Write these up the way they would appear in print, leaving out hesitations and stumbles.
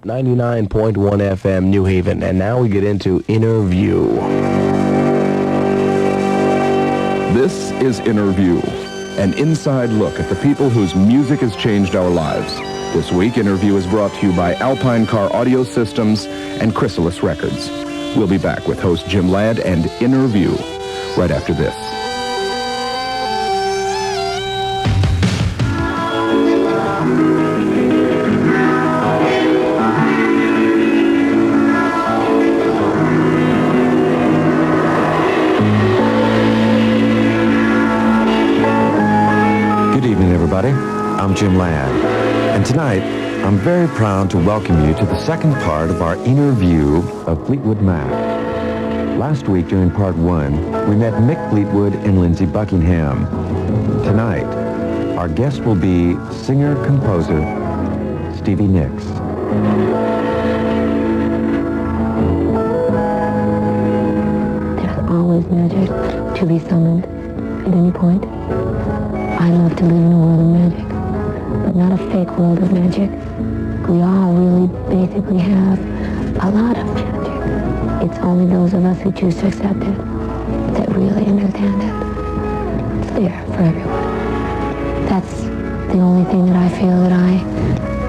99.1 FM New Haven. And now we get into Interview. This is Interview, an inside look at the people whose music has changed our lives. This week, Interview is brought to you by Alpine Car Audio Systems and Chrysalis Records. We'll be back with host Jim Ladd and Interview right after this. Good evening, everybody. I'm Jim Ladd, and tonight I'm very proud to welcome you to the second part of our interview of Fleetwood Mac. Last week during part one, we met Mick Fleetwood and Lindsey Buckingham. Tonight, our guest will be singer-composer Stevie Nicks. There's always magic to be summoned at any point. I love to live in a world of magic, but not a fake world of magic. We all really basically have a lot of magic. It's only those of us who choose to accept it that really understand it. It's there for everyone. That's the only thing that I feel that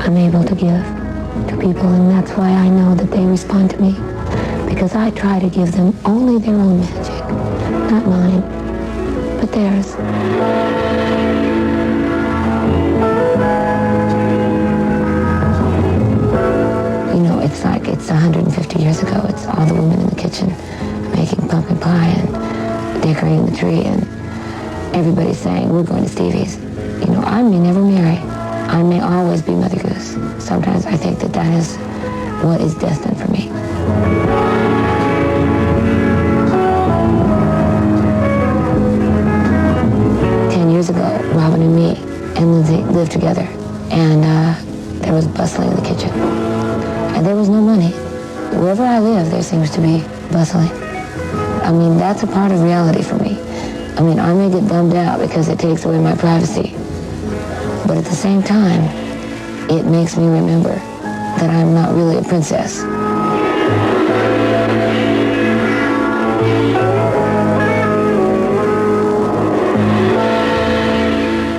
I'm able to give to people, and that's why I know that they respond to me, because I try to give them only their own magic, not mine, but theirs. You know, it's like it's 150 years ago. It's all the women in the kitchen making pumpkin pie and decorating the tree, and everybody's saying, we're going to Stevie's. You know, I may never marry. I may always be Mother Goose. Sometimes I think that is what is destined for me. Years ago, Robin and me and Lindsey lived together, and there was bustling in the kitchen, and there was no money. Wherever I live, there seems to be bustling. I mean, that's a part of reality for me. I mean, I may get bummed out because it takes away my privacy, but at the same time, it makes me remember that I'm not really a princess.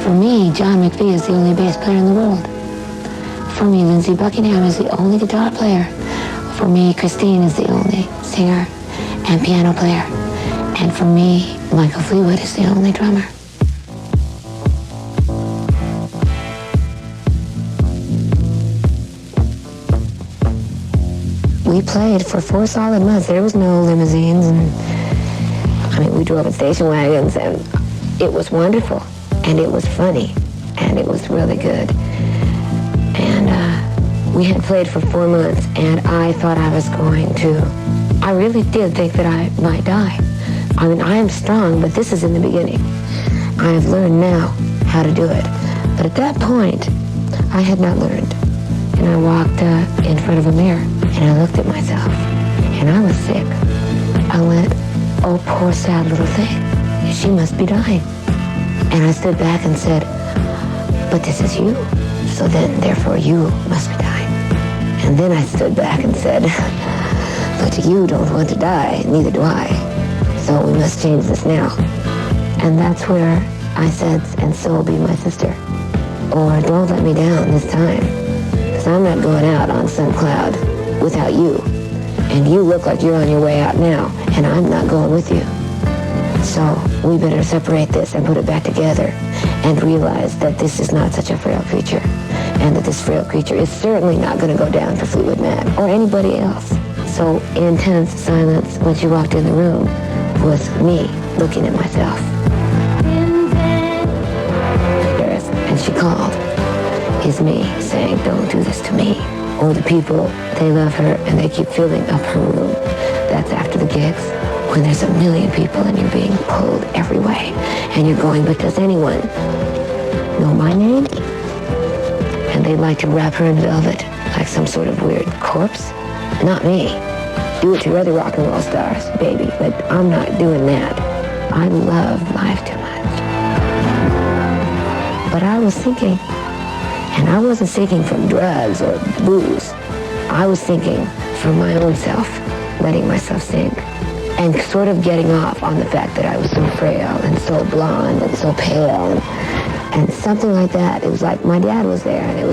For me, John McVie is the only bass player in the world. For me, Lindsey Buckingham is the only guitar player. For me, Christine is the only singer and piano player. And for me, Michael Fleetwood is the only drummer. We played for 4 solid months. There was no limousines, and I mean, we drove in station wagons, and it was wonderful. And it was funny, and it was really good. And we had played for 4 months, and I thought I was going to, I really did think that I might die. I mean, I am strong, but this is in the beginning. I have learned now how to do it. But at that point, I had not learned. And I walked in front of a mirror, and I looked at myself, and I was sick. I went, oh, poor sad little thing. She must be dying. And I stood back and said, but this is you, so then, therefore, you must be dying. And then I stood back and said, but you don't want to die, neither do I. So we must change this now. And that's where I said, and so be my sister. Or don't let me down this time, because I'm not going out on some cloud without you. And you look like you're on your way out now, and I'm not going with you. So we better separate this and put it back together and realize that this is not such a frail creature, and that this frail creature is certainly not going to go down for Fleetwood Mac or anybody else. So intense silence when she walked in the room was me looking at myself. And she called. Is me saying, don't do this to me. Or the people, they love her and they keep filling up her room. That's after the gigs, when there's a million people and you're being pulled every way. And you're going, but does anyone know my name? And they'd like to wrap her in velvet like some sort of weird corpse. Not me. Do it to other rock and roll stars, baby, but I'm not doing that. I love life too much. But I was thinking, and I wasn't seeking from drugs or booze. I was thinking for my own self, letting myself sink, and sort of getting off on the fact that I was so frail and so blonde and so pale and something like that. It was like my dad was there, and it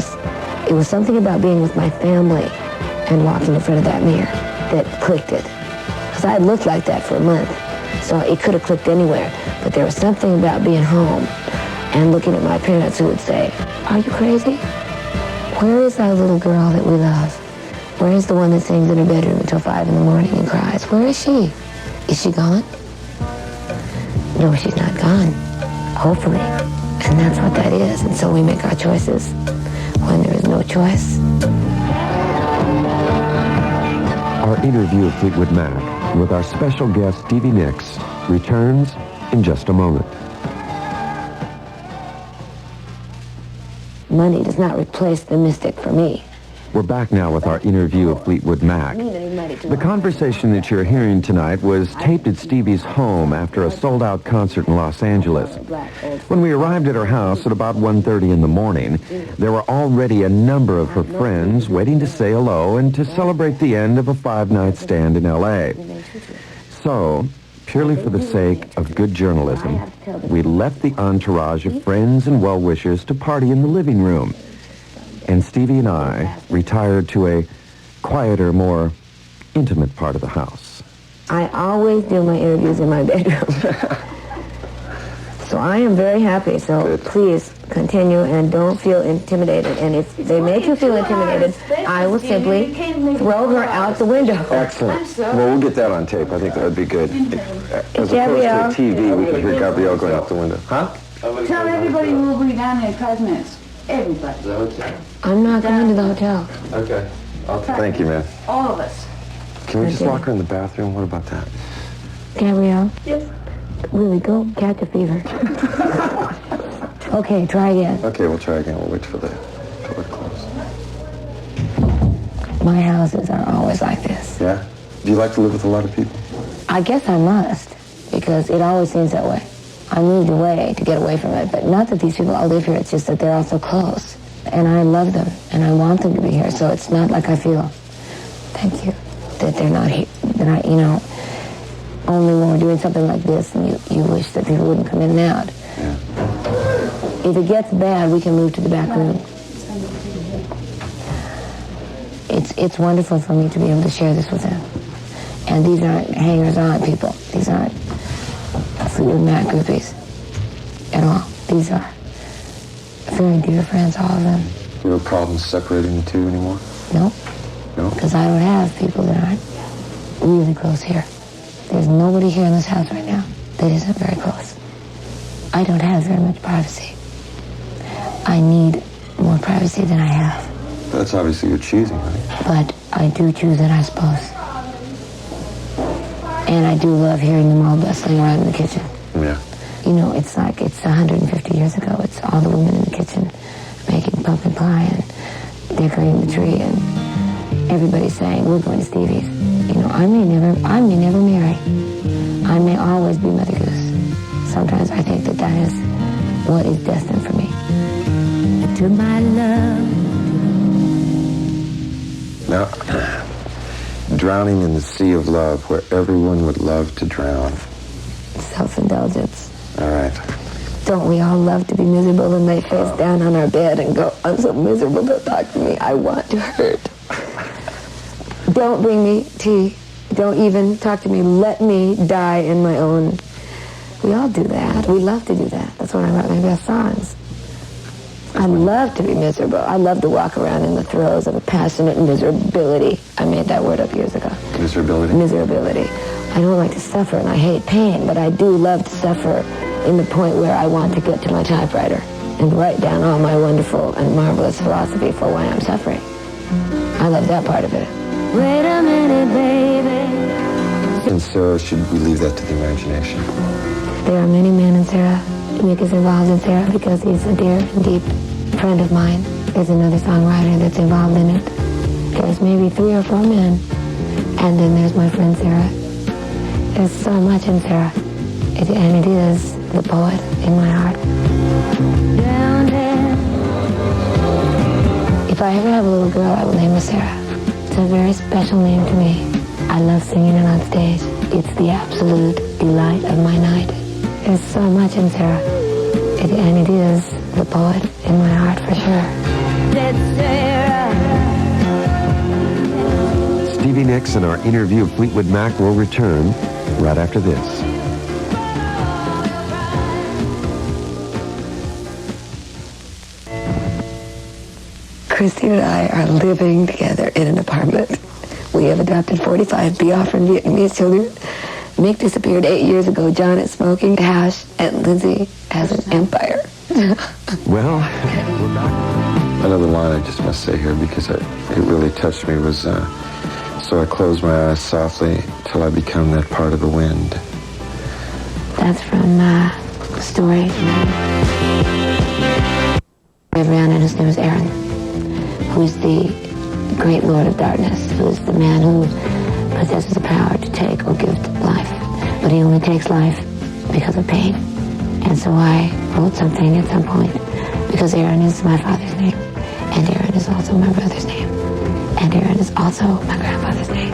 was something about being with my family and walking in front of that mirror that clicked it. Because I had looked like that for a month, so it could have clicked anywhere. But there was something about being home and looking at my parents who would say, "Are you crazy? Where is that little girl that we love? Where is the one that sings in her bedroom until 5 in the morning and cries? Where is she? Is she gone?" No, she's not gone, hopefully. And that's what that is. And so we make our choices when there is no choice. Our interview of Fleetwood Mac with our special guest Stevie Nicks returns in just a moment. Money does not replace the mystic for me. We're back now with our interview of Fleetwood Mac. The conversation that you're hearing tonight was taped at Stevie's home after a sold-out concert in Los Angeles. When we arrived at her house at about 1:30 in the morning, there were already a number of her friends waiting to say hello and to celebrate the end of a 5-night stand in L.A. So, purely for the sake of good journalism, we left the entourage of friends and well-wishers to party in the living room. And Stevie and I retired to a quieter, more intimate part of the house. I always do my interviews in my bedroom. So I am very happy. So please continue and don't feel intimidated. And if they make you feel intimidated, I will simply throw her out the window. Excellent. Well, we'll get that on tape. I think that would be good. As Gabrielle. opposed to TV, we could hear Gabrielle going out the window. Huh? Tell everybody we'll be down there in 5 minutes. Everybody. I'm not going to the hotel. Okay. Thank you, man. All of us. Can we just lock her in the bathroom? What about that? Gabrielle? Yes. Really, go catch a fever. Okay, try again. Okay, we'll try again. We'll wait for the door to close. My houses are always like this. Yeah? Do you like to live with a lot of people? I guess I must, because it always seems that way. I moved away to get away from it, but not that these people all live here, it's just that they're all so close. And I love them, and I want them to be here, so it's not like I feel, thank you, that they're not here, that I, only when we're doing something like this, and you wish that people wouldn't come in and out. Yeah. If it gets bad, we can move to the back room. It's wonderful for me to be able to share this with them. And these aren't hangers-on people. These aren't Fleetwood Mac groupies at all. These are very dear friends, all of them. You have problems separating the two anymore? No. No? Because I don't have people that aren't really close here. There's nobody here in this house right now that isn't very close. I don't have very much privacy. I need more privacy than I have. That's obviously you're choosing, honey. But I do choose it, I suppose. And I do love hearing them all bustling around in the kitchen. Yeah. It's like it's 150 years ago. It's all the women in the kitchen making pumpkin pie and decorating the tree, and everybody saying, "We're going to Stevie's." I may never marry. I may always be Mother Goose. Sometimes I think that is what is destined for me. To my love. Now, drowning in the sea of love where everyone would love to drown. Self-indulgence. All right. Don't we all love to be miserable and lay face down on our bed and go, "I'm so miserable, don't talk to me. I want to hurt. Don't bring me tea. Don't even talk to me. Let me die in my own." We all do that. We love to do that. That's one of my best songs. I love to be miserable. I love to walk around in the throes of a passionate miserability. I made that word up years ago. Miserability? Miserability. I don't like to suffer, and I hate pain, but I do love to suffer in the point where I want to get to my typewriter and write down all my wonderful and marvelous philosophy for why I'm suffering. I love that part of it. Wait a minute, baby. And so should we leave that to the imagination? There are many men in Sarah. Mick is involved in Sarah because he's a dear and deep friend of mine. There's another songwriter that's involved in it. There's maybe 3 or 4 men. And then there's my friend Sarah. There's so much in Sarah. And it is the poet in my heart. Down there. If I ever have a little girl, I will name her Sarah. It's a very special name to me. I love singing it on stage. It's the absolute delight of my night. There's so much in Sarah. And it is the poet in my heart for sure. That's Sarah. Stevie Nicks and our interview of Fleetwood Mac will return right after this. Christine and I are living together in an apartment. We have adopted 45 Biafran Vietnamese children. Mick disappeared 8 years ago. John is smoking hash, and Lindsay has an empire. Well, we're back. Another line I just must say here because it really touched me was, so I close my eyes softly till I become that part of the wind. That's from the story of Rhiannon, whose name is Aaron, who's the great Lord of Darkness, who's the man who possesses the power to take or give life. But he only takes life because of pain. And so I wrote something at some point, because Aaron is my father's name, and Aaron is also my brother's name, and Aaron is also my grandfather's name.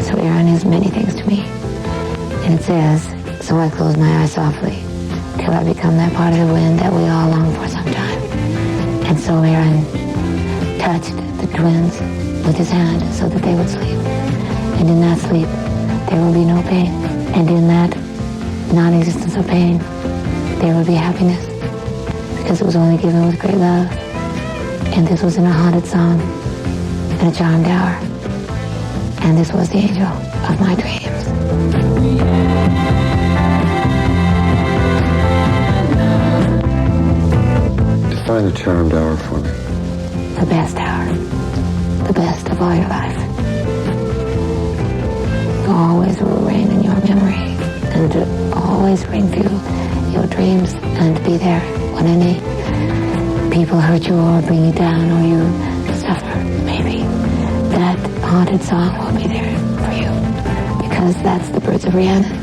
So Aaron is many things to me. And it says, so I close my eyes softly till I become that part of the wind that we all long for sometime. And so Aaron touched the twins with his hand so that they would sleep. And in that sleep, there will be no pain. And in that non-existence of pain, there will be happiness, because it was only given with great love. And this was in a haunted song, in a charmed hour. And this was the angel of my dreams. Define a charmed hour for me. The best hour. The best of all your life. Always will reign in your memory, and to always ring through your dreams, and be there when any people hurt you or bring you down or you suffer, maybe. That haunted song will be there for you, because that's the birds of Rhiannon,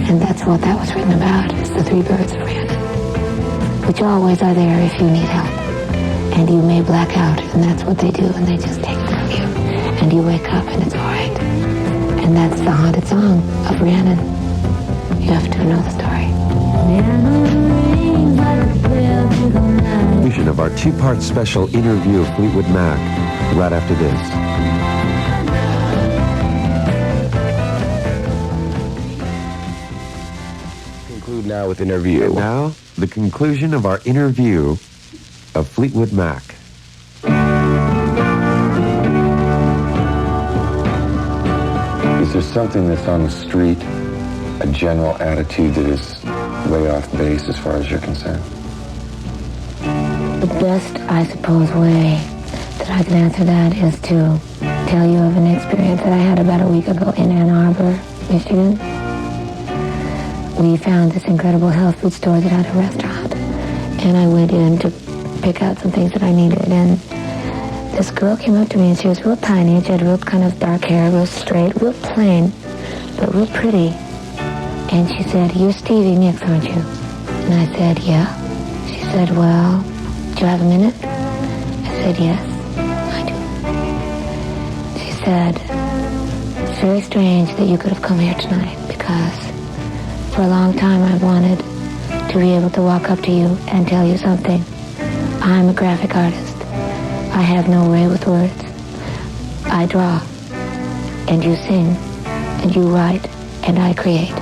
and that's what that was written about. It's the 3 birds of Rhiannon, which always are there if you need help. And you may black out, and that's what they do, and they just take it from you. And you wake up, and it's all right. And that's the haunted song of Rhiannon. You have to know the story. Conclusion of our 2-part special interview of Fleetwood Mac right after this. Conclude now with interview. And now, the conclusion of our interview of Fleetwood Mac. Is there something that's on the street, a general attitude that is way off base as far as you're concerned? The best, I suppose, way that I can answer that is to tell you of an experience that I had about a week ago in Ann Arbor, Michigan. We found this incredible health food store that had a restaurant, and I went in to pick out some things that I needed, and this girl came up to me, and she was real tiny, and she had real kind of dark hair, real straight, real plain, but real pretty. And she said, "You're Stevie Nicks, aren't you?" And I said, "Yeah." She said, "Well, do you have a minute?" I said, "Yes, I do." She said, "It's very strange that you could have come here tonight, because for a long time I've wanted to be able to walk up to you and tell you something. I'm a graphic artist. I have no way with words. I draw, and you sing, and you write, and I create.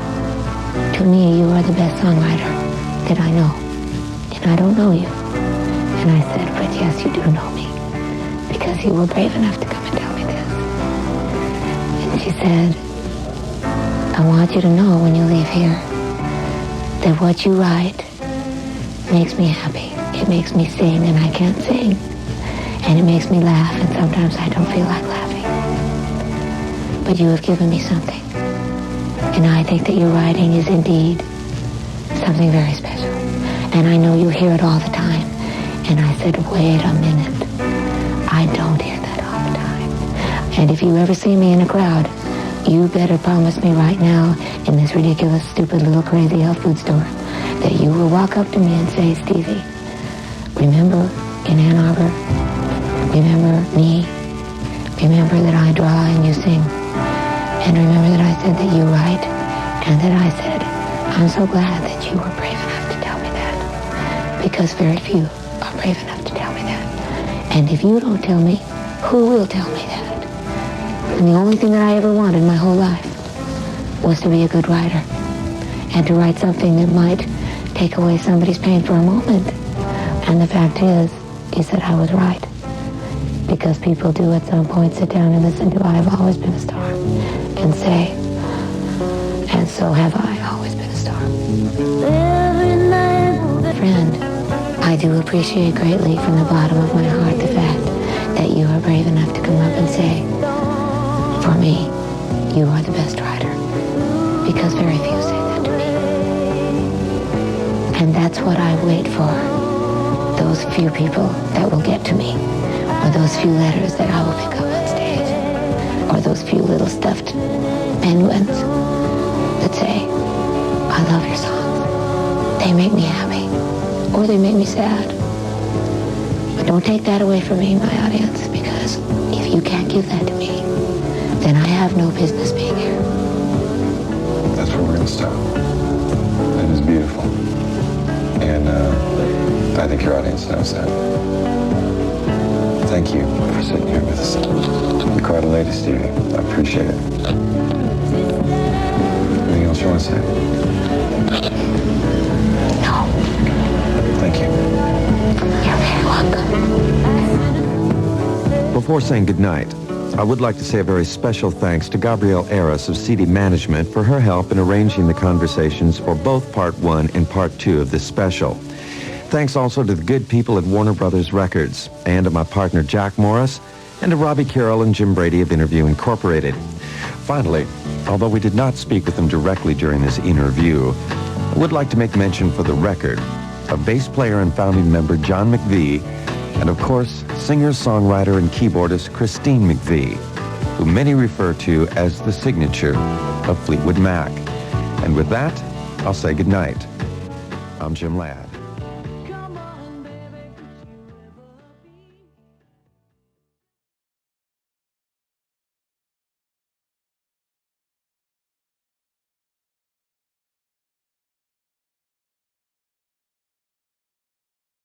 To me, you are the best songwriter that I know, and I don't know you." And I said, "But yes, you do know me, because you were brave enough to come and tell me this." And she said, "I want you to know when you leave here that what you write makes me happy. It makes me sing, and I can't sing. And it makes me laugh, and sometimes I don't feel like laughing. But you have given me something. And I think that your writing is indeed something very special. And I know you hear it all the time." And I said, "Wait a minute. I don't hear that all the time. And if you ever see me in a crowd, you better promise me right now in this ridiculous, stupid, little crazy health food store that you will walk up to me and say, 'Stevie, remember in Ann Arbor? Remember me? Remember that I draw and you sing. And remember that I said that you write, and that I said, I'm so glad that you were brave enough to tell me that. Because very few are brave enough to tell me that. And if you don't tell me, who will tell me that? And the only thing that I ever wanted my whole life was to be a good writer. And to write something that might take away somebody's pain for a moment. And the fact is that I was right. Because people do at some point sit down and listen to I Have Always Been a Star and say, and so have I always been a star. Friend, I do appreciate greatly from the bottom of my heart the fact that you are brave enough to come up and say, for me, you are the best writer. Because very few say that to me. And that's what I wait for. Those few people that will get to me. Or those few letters that I will pick up on stage. Or those few little stuffed penguins that say, I love your songs. They make me happy. Or they make me sad. But don't take that away from me, my audience, because if you can't give that to me, then I have no business being here. That's where we're going to stop. That is beautiful. And I think your audience knows that. Thank you for sitting here with us. You're quite a lady, Stevie. I appreciate it. Anything else you want to say? No. Thank you. You're very welcome. Before saying goodnight, I would like to say a very special thanks to Gabrielle Aris of CD Management for her help in arranging the conversations for both Part 1 and Part 2 of this special. Thanks also to the good people at Warner Brothers Records, and to my partner Jack Morris, and to Robbie Carroll and Jim Brady of Interview Incorporated. Finally, although we did not speak with them directly during this interview, I would like to make mention for the record of bass player and founding member John McVie, and of course, singer, songwriter, and keyboardist Christine McVie, who many refer to as the signature of Fleetwood Mac. And with that, I'll say goodnight. I'm Jim Ladd.